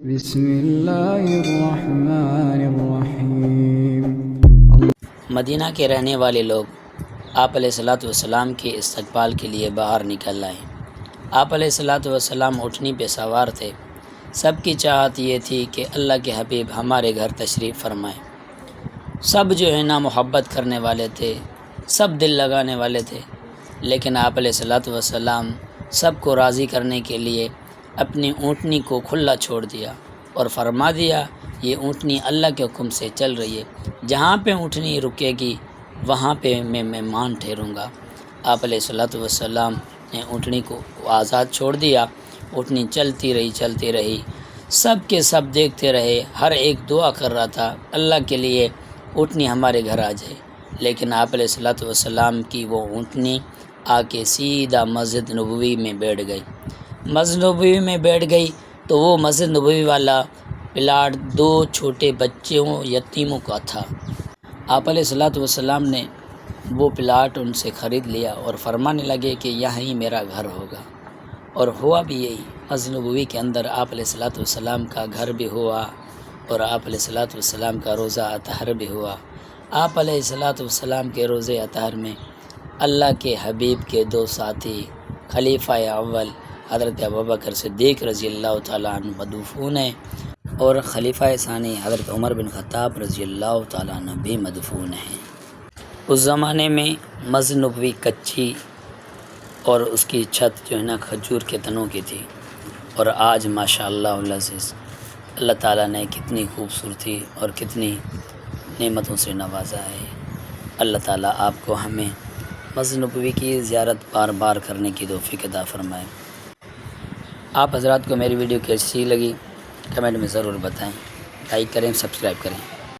بسم اللہ الرحمن الرحیم۔ مدینہ کے رہنے والے لوگ آپ علیہ الصلوۃ والسلام کے استقبال کے لیے باہر نکل آئے۔ آپ علیہ الصلوۃ والسلام اونٹنی پہ سوار تھے۔ سب کی چاہت یہ تھی کہ اللہ کے حبیب ہمارے گھر تشریف فرمائے۔ سب جو ہے نا محبت کرنے والے تھے، سب دل لگانے والے تھے، لیکن آپ علیہ الصلوۃ والسلام سب کو راضی کرنے کے لیے اپنی اونٹنی کو کھلا چھوڑ دیا اور فرما دیا یہ اونٹنی اللہ کے حکم سے چل رہی ہے، جہاں پہ اونٹنی رکے گی وہاں پہ میں مہمان ٹھہروں گا۔ آپ علیہ الصلوۃ والسلام نے اونٹنی کو آزاد چھوڑ دیا۔ اونٹنی چلتی رہی، سب کے سب دیکھتے رہے، ہر ایک دعا کر رہا تھا اللہ کے لیے اونٹنی ہمارے گھر آ جائے، لیکن آپ علیہ الصلوۃ والسلام کی وہ اونٹنی آ کے سیدھا مسجد نبوی میں بیٹھ گئی۔ مسجد نبوی میں بیٹھ گئی تو وہ مسجد نبوی والا پلاٹ دو چھوٹے بچوں یتیموں کا تھا۔ آپ علیہ الصلوۃ والسلام نے وہ پلاٹ ان سے خرید لیا اور فرمانے لگے کہ یہاں ہی میرا گھر ہوگا، اور ہوا بھی یہی۔ مسجد نبوی کے اندر آپ علیہ الصلوۃ والسلام کا گھر بھی ہوا اور آپ علیہ الصلوۃ والسلام کا روضہ اطہر بھی ہوا۔ آپ علیہ الصلوۃ والسلام کے روضہ اطہر میں اللہ کے حبیب کے دو ساتھی خلیفہ اول حضرت ابوبکر صدیق رضی اللہ تعالیٰ عنہ مدفون ہیں، اور خلیفہ ثانی حضرت عمر بن خطاب رضی اللہ تعالیٰ عنہ بھی مدفون ہیں۔ اس زمانے میں مسجد نبوی کچی اور اس کی چھت جو ہے نا کھجور کے تنوں کی تھی، اور آج ماشاء اللہ العزیز اللہ تعالیٰ نے کتنی خوبصورتی اور کتنی نعمتوں سے نوازا ہے۔ اللہ تعالیٰ آپ کو ہمیں مسجد نبوی کی زیارت بار بار کرنے کی توفیق عطا فرمائے۔ آپ حضرات کو میری ویڈیو کیسی لگی کمنٹ میں ضرور بتائیں، لائک کریں، سبسکرائب کریں۔